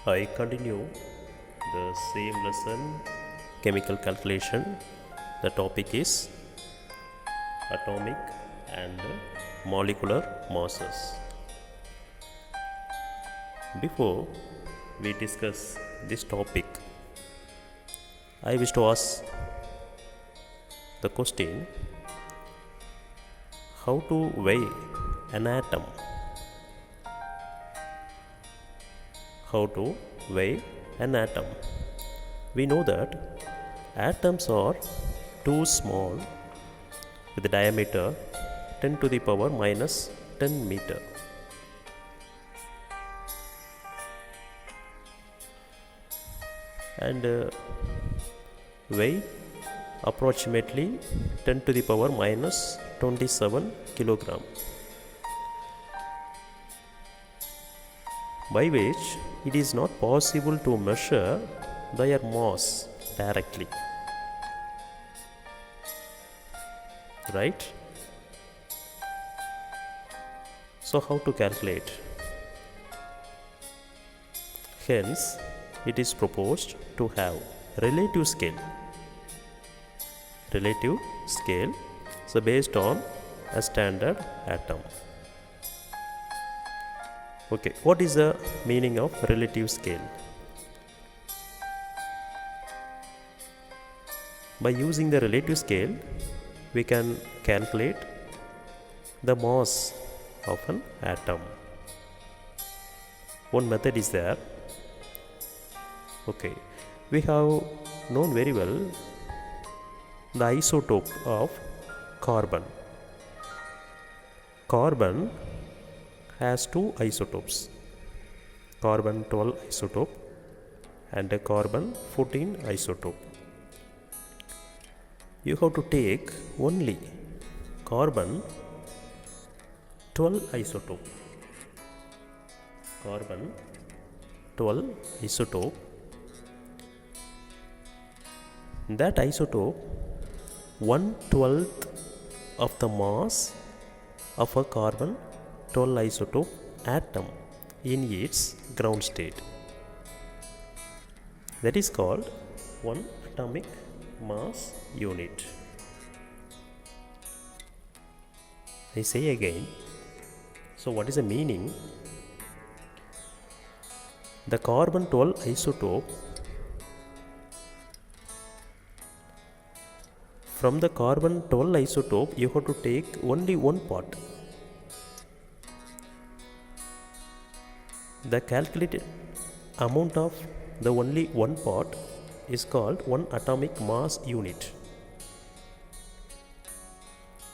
I continue the same lesson, chemical calculation. The topic is atomic and molecular masses. Before we discuss this topic, I wish to ask the question: how to weigh an atom? How to weigh an atom? We know that atoms are too small with a diameter 10 to the power minus 10 meter. And weigh approximately 10 to the power minus 27 kilogram, by which it is not possible to measure their mass directly, right? So how to calculate? Hence it is proposed to have relative scale. Relative scale, so based on a standard atom. Okay, what is the meaning of relative scale? By using the relative scale, we can calculate the mass of an atom. One method is there. Okay, we have known very well the isotope of carbon. Carbon has two isotopes, carbon 12 isotope and a carbon 14 isotope. You have to take only carbon 12 isotope. Carbon 12 isotope. That isotope 1/12 of the mass of a carbon 12 isotope atom in its ground state. That is called 1 atomic mass unit. I say again. So what is the meaning? The carbon 12 isotope, from the carbon 12 isotope you have to take only one part. The calculated amount of the only one part is called 1 atomic mass unit.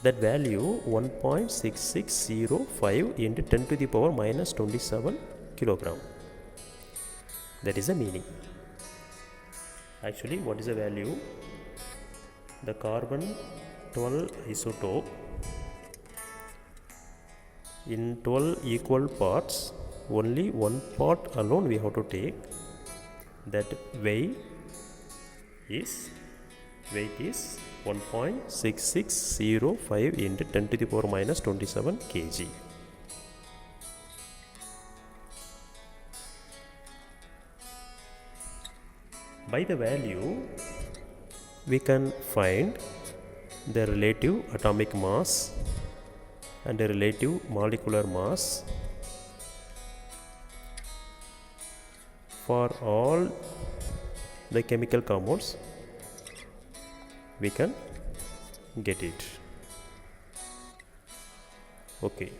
That value 1.6605 into 10 to the power minus 27 kilogram. That is the meaning. Actually, what is the value? The carbon 12 isotope in 12 equal parts, only one part alone we have to take. That weight is 1.6605 into 10 to the power minus 27 kg. By the value we can find the relative atomic mass and the relative molecular mass for all the chemical compounds. We can get it. Okay,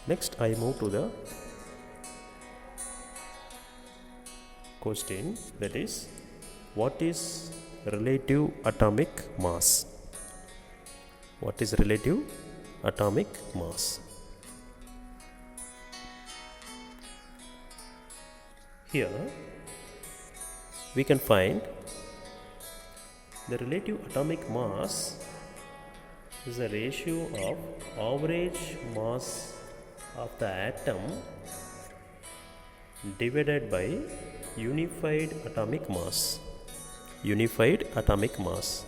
next I move to the question, that is, what is relative atomic mass? What is relative atomic mass? Here we can find the relative atomic mass is a ratio of average mass of the atom divided by unified atomic mass. Unified atomic mass.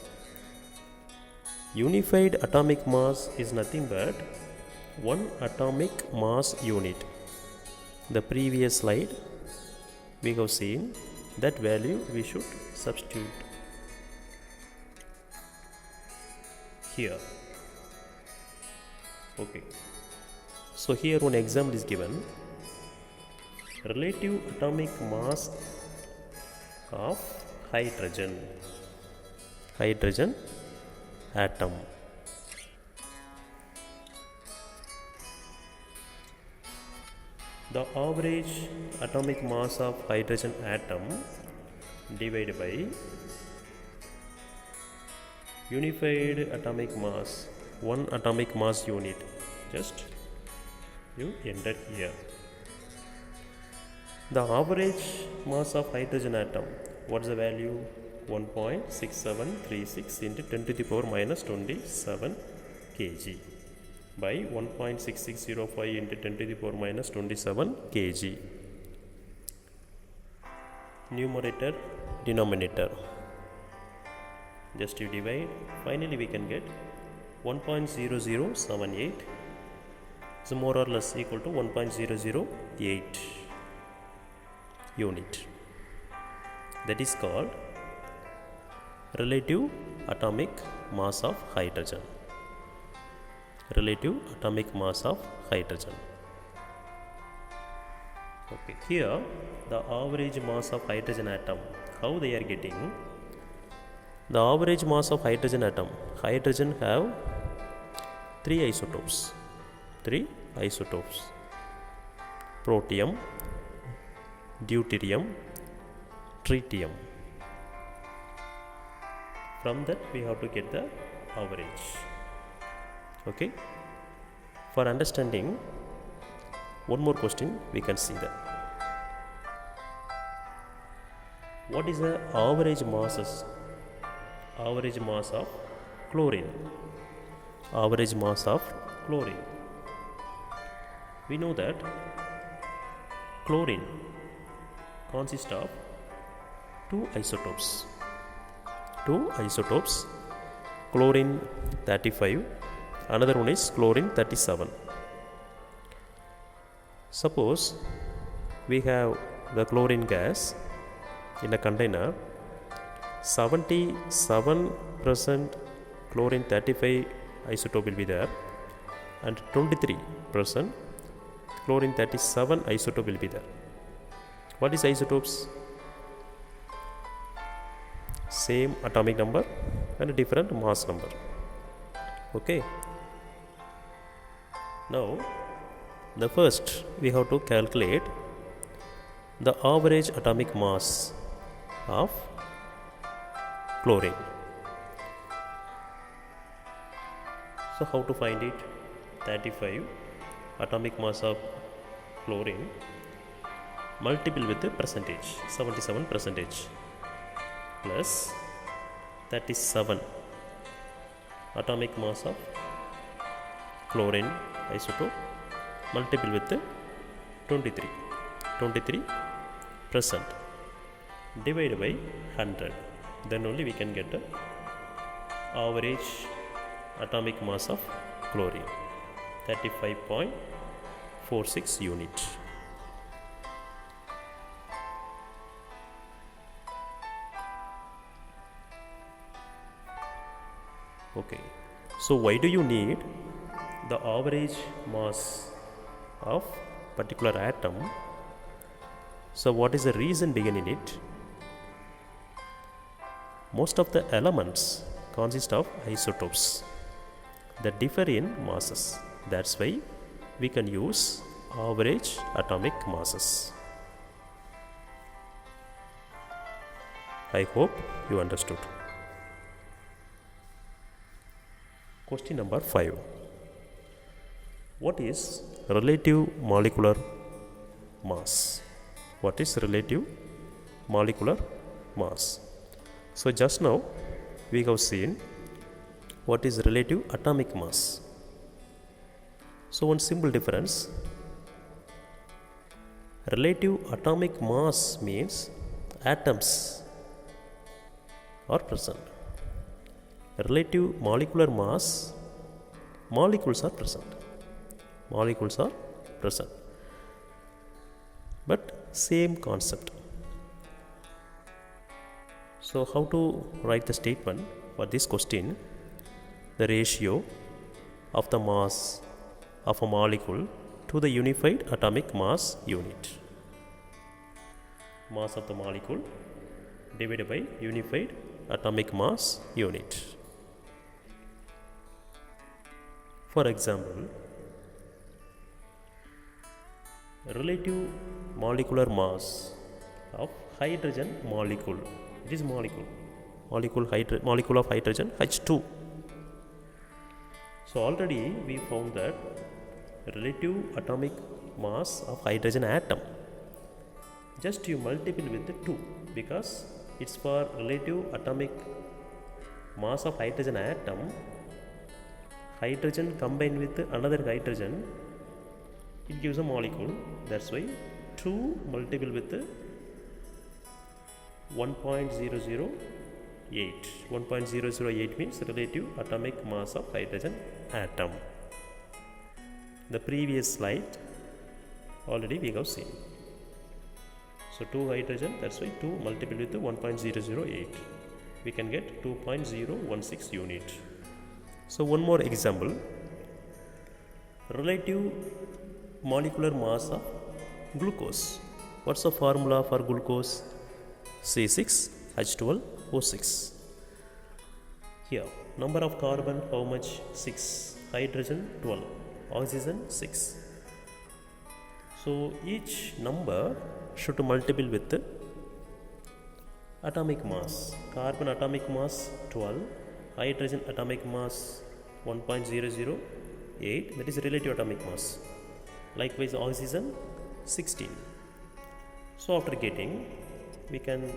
Unified atomic mass is nothing but 1 atomic mass unit. the previous slide we have seen that value we should substitute here. Okay, so here one example is given: relative atomic mass of hydrogen atom. The average atomic mass of hydrogen atom divided by unified atomic mass, one atomic mass unit. Just you enter here. The average mass of hydrogen atom, what is the value? 1.6736 into 10 to the power minus 27 kg by 1.6605 into 10 to the power minus 27 kg. Numerator, denominator, just you divide. Finally we can get 1.0078 is more or less equal to 1.008 unit. That is called relative atomic mass of hydrogen. Relative atomic mass of hydrogen. Okay, here the average mass of hydrogen atom, how they are getting? The average mass of hydrogen atom, hydrogen have three isotopes, protium, deuterium, tritium. From that we have to get the average. Okay, for understanding one more question we can see that what is the average mass of chlorine. Average mass of chlorine, we know that chlorine consists of two isotopes, chlorine 35, another one is chlorine 37. Suppose we have the chlorine gas in a container, 77% chlorine 35 isotope will be there and 23% chlorine 37 isotope will be there. What is isotopes? Same atomic number and a different mass number. Okay, now the first we have to calculate the average atomic mass of chlorine. So how to find it? 35 atomic mass of chlorine multiple with the percentage, 77% plus 37 atomic mass of chlorine isotope multiple with the 23% divided by 100, then only we can get the average atomic mass of chlorine, 35.46 unit. Okay, so why do you need the average mass of particular atom? So what is the reason behind it? Most of the elements consist of isotopes that differ in masses. That's why we can use average atomic masses. I hope you understood. Question number 5. What is relative molecular mass? What is relative molecular mass? So just now we have seen what is relative atomic mass. So one simple difference, relative atomic mass means atoms are present. Relative molecular mass, molecules are present. but same concept. So how to write the statement for this question? The ratio of the mass of a molecule to the unified atomic mass unit. Mass of the molecule divided by unified atomic mass unit. For example, relative molecular mass of hydrogen molecule. It is molecule of hydrogen H2. So already we found that relative atomic mass of hydrogen atom. Just you multiply with the 2 because it's for relative atomic mass of hydrogen atom. Hydrogen combined with another hydrogen, it gives a molecule. That's why 2 multiple with 1.008. 1.008 means relative atomic mass of hydrogen atom. The previous slide already we have seen. So 2 hydrogen, that's why 2 multiple with 1.008. We can get 2.016 unit. So one more example. Relative molecular mass of glucose. What's the formula for glucose? C6H12O6. Here, number of carbon how much? 6. Hydrogen 12. Oxygen 6. So each number should multiple with the atomic mass. Carbon atomic mass 12. Hydrogen atomic mass 1.008. That is relative atomic mass. Likewise oxygen 16. So after getting, we can